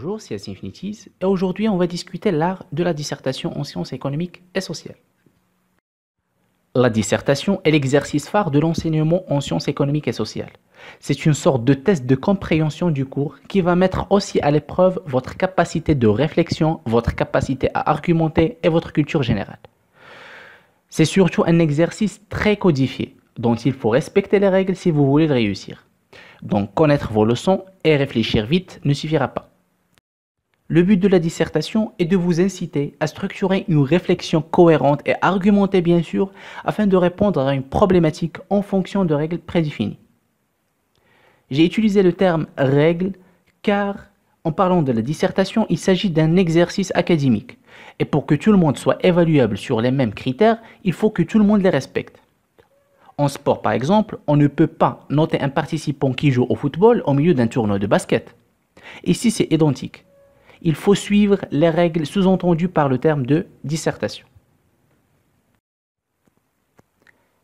Bonjour, c'est Yassine Fnitis et aujourd'hui on va discuter l'art de la dissertation en sciences économiques et sociales. La dissertation est l'exercice phare de l'enseignement en sciences économiques et sociales. C'est une sorte de test de compréhension du cours qui va mettre aussi à l'épreuve votre capacité de réflexion, votre capacité à argumenter et votre culture générale. C'est surtout un exercice très codifié dont il faut respecter les règles si vous voulez le réussir. Donc connaître vos leçons et réfléchir vite ne suffira pas. Le but de la dissertation est de vous inciter à structurer une réflexion cohérente et argumentée bien sûr, afin de répondre à une problématique en fonction de règles prédéfinies. J'ai utilisé le terme « règle » car, en parlant de la dissertation, il s'agit d'un exercice académique. Et pour que tout le monde soit évaluable sur les mêmes critères, il faut que tout le monde les respecte. En sport par exemple, on ne peut pas noter un participant qui joue au football au milieu d'un tournoi de basket. Ici c'est identique. Il faut suivre les règles sous-entendues par le terme de dissertation.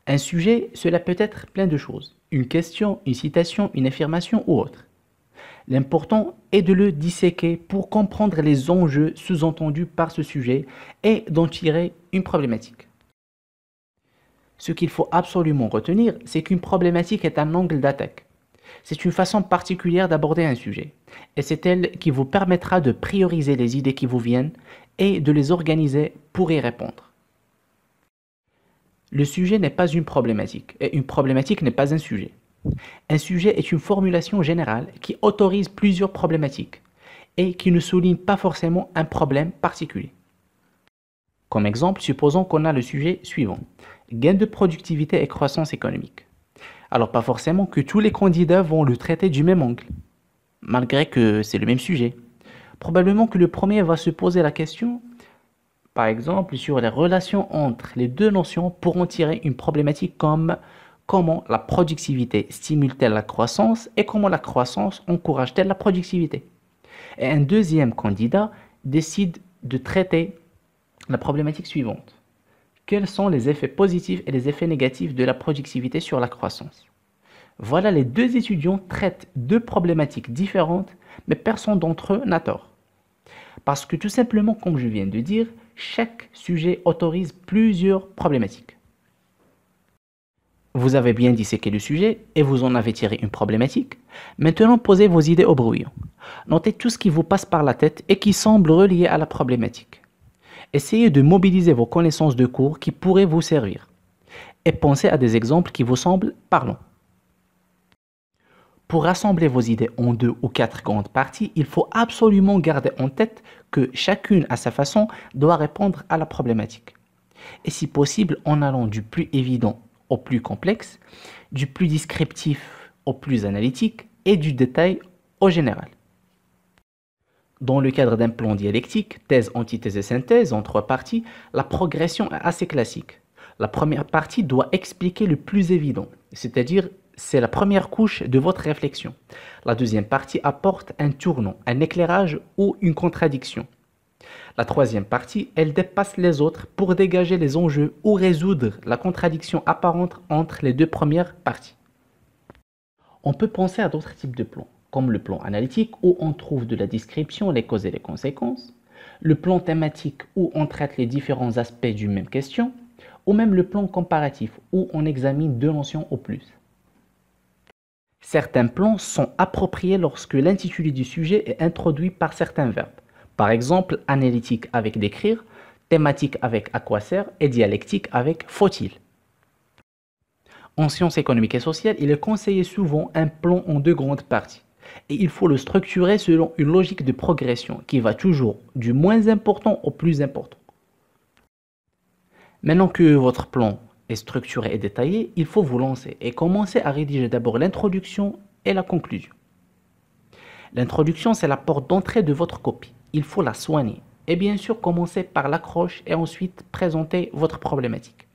Un sujet, cela peut être plein de choses. Une question, une citation, une affirmation ou autre. L'important est de le disséquer pour comprendre les enjeux sous-entendus par ce sujet et d'en tirer une problématique. Ce qu'il faut absolument retenir, c'est qu'une problématique est un angle d'attaque. C'est une façon particulière d'aborder un sujet, et c'est elle qui vous permettra de prioriser les idées qui vous viennent et de les organiser pour y répondre. Le sujet n'est pas une problématique, et une problématique n'est pas un sujet. Un sujet est une formulation générale qui autorise plusieurs problématiques, et qui ne souligne pas forcément un problème particulier. Comme exemple, supposons qu'on a le sujet suivant, gain de productivité et croissance économique. Alors pas forcément que tous les candidats vont le traiter du même angle, malgré que c'est le même sujet. Probablement que le premier va se poser la question, par exemple, sur les relations entre les deux notions pour en tirer une problématique comme comment la productivité stimule-t-elle la croissance et comment la croissance encourage-t-elle la productivité. Et un deuxième candidat décide de traiter la problématique suivante. Quels sont les effets positifs et les effets négatifs de la productivité sur la croissance? Voilà, les deux étudiants traitent deux problématiques différentes, mais personne d'entre eux n'a tort. Parce que tout simplement, comme je viens de dire, chaque sujet autorise plusieurs problématiques. Vous avez bien disséqué le sujet et vous en avez tiré une problématique. Maintenant, posez vos idées au brouillon. Notez tout ce qui vous passe par la tête et qui semble relié à la problématique. Essayez de mobiliser vos connaissances de cours qui pourraient vous servir. Et pensez à des exemples qui vous semblent parlants. Pour rassembler vos idées en 2 ou 4 grandes parties, il faut absolument garder en tête que chacune à sa façon doit répondre à la problématique. Et si possible, en allant du plus évident au plus complexe, du plus descriptif au plus analytique et du détail au général. Dans le cadre d'un plan dialectique, thèse, antithèse et synthèse en 3 parties, la progression est assez classique. La première partie doit expliquer le plus évident, c'est-à-dire c'est la première couche de votre réflexion. La deuxième partie apporte un tournant, un éclairage ou une contradiction. La troisième partie, elle dépasse les autres pour dégager les enjeux ou résoudre la contradiction apparente entre les deux premières parties. On peut penser à d'autres types de plans, comme le plan analytique où on trouve de la description, les causes et les conséquences, le plan thématique où on traite les différents aspects d'une même question, ou même le plan comparatif où on examine deux notions au plus. Certains plans sont appropriés lorsque l'intitulé du sujet est introduit par certains verbes. Par exemple, analytique avec décrire, thématique avec à quoi sert et dialectique avec faut-il. En sciences économiques et sociales, il est conseillé souvent un plan en 2 grandes parties. Et il faut le structurer selon une logique de progression qui va toujours du moins important au plus important. Maintenant que votre plan est structuré et détaillé, il faut vous lancer et commencer à rédiger d'abord l'introduction et la conclusion. L'introduction, c'est la porte d'entrée de votre copie. Il faut la soigner et bien sûr commencer par l'accroche et ensuite présenter votre problématique.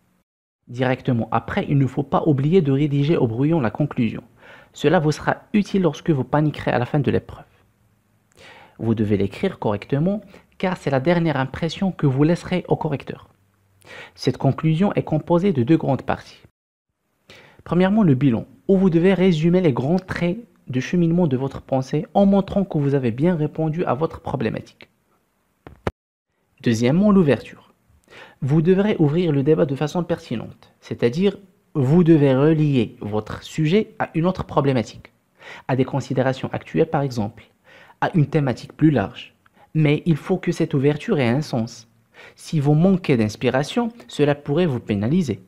Directement après, il ne faut pas oublier de rédiger au brouillon la conclusion. Cela vous sera utile lorsque vous paniquerez à la fin de l'épreuve. Vous devez l'écrire correctement car c'est la dernière impression que vous laisserez au correcteur. Cette conclusion est composée de 2 grandes parties. Premièrement, le bilan, où vous devez résumer les grands traits de cheminement de votre pensée en montrant que vous avez bien répondu à votre problématique. Deuxièmement, l'ouverture. Vous devrez ouvrir le débat de façon pertinente, c'est-à-dire vous devez relier votre sujet à une autre problématique, à des considérations actuelles par exemple, à une thématique plus large. Mais il faut que cette ouverture ait un sens. Si vous manquez d'inspiration, cela pourrait vous pénaliser.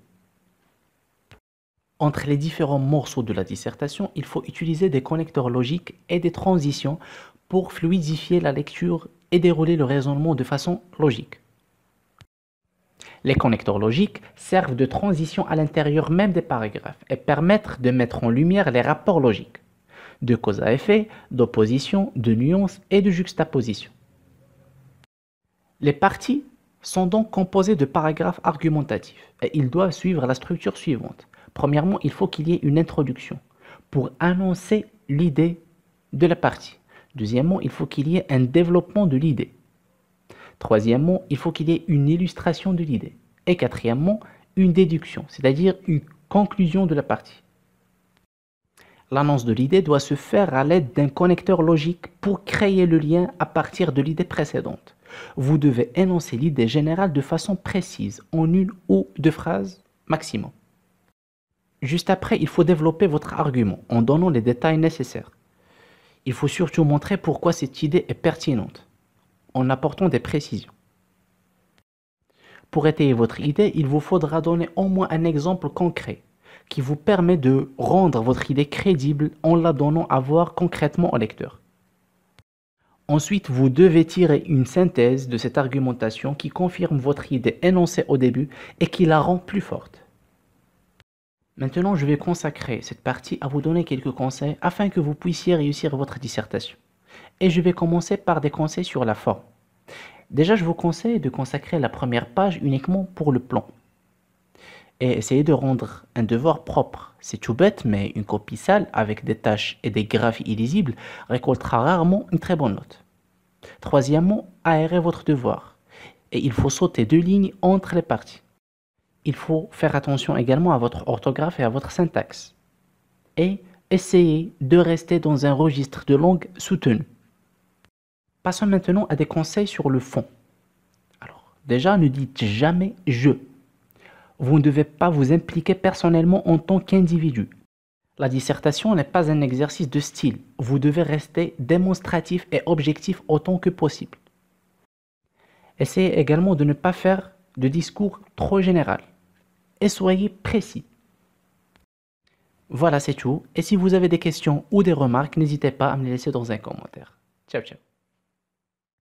Entre les différents morceaux de la dissertation, il faut utiliser des connecteurs logiques et des transitions pour fluidifier la lecture et dérouler le raisonnement de façon logique. Les connecteurs logiques servent de transition à l'intérieur même des paragraphes et permettent de mettre en lumière les rapports logiques, de cause à effet, d'opposition, de nuance et de juxtaposition. Les parties sont donc composées de paragraphes argumentatifs et ils doivent suivre la structure suivante. Premièrement, il faut qu'il y ait une introduction pour annoncer l'idée de la partie. Deuxièmement, il faut qu'il y ait un développement de l'idée. Troisièmement, il faut qu'il y ait une illustration de l'idée. Et quatrièmement, une déduction, c'est-à-dire une conclusion de la partie. L'annonce de l'idée doit se faire à l'aide d'un connecteur logique pour créer le lien à partir de l'idée précédente. Vous devez énoncer l'idée générale de façon précise, en une ou deux phrases maximum. Juste après, il faut développer votre argument en donnant les détails nécessaires. Il faut surtout montrer pourquoi cette idée est pertinente, en apportant des précisions. Pour étayer votre idée, il vous faudra donner au moins un exemple concret qui vous permet de rendre votre idée crédible en la donnant à voir concrètement au lecteur. Ensuite, vous devez tirer une synthèse de cette argumentation qui confirme votre idée énoncée au début et qui la rend plus forte. Maintenant, je vais consacrer cette partie à vous donner quelques conseils afin que vous puissiez réussir votre dissertation. Et je vais commencer par des conseils sur la forme. Déjà, je vous conseille de consacrer la première page uniquement pour le plan. Et essayez de rendre un devoir propre. C'est tout bête, mais une copie sale avec des taches et des graphes illisibles récoltera rarement une très bonne note. Troisièmement, aérez votre devoir. Et il faut sauter 2 lignes entre les parties. Il faut faire attention également à votre orthographe et à votre syntaxe. Et essayez de rester dans un registre de langue soutenu. Passons maintenant à des conseils sur le fond. Alors, déjà, ne dites jamais « je ». Vous ne devez pas vous impliquer personnellement en tant qu'individu. La dissertation n'est pas un exercice de style. Vous devez rester démonstratif et objectif autant que possible. Essayez également de ne pas faire de discours trop général. Et soyez précis. Voilà, c'est tout. Et si vous avez des questions ou des remarques, n'hésitez pas à me les laisser dans un commentaire. Ciao, ciao.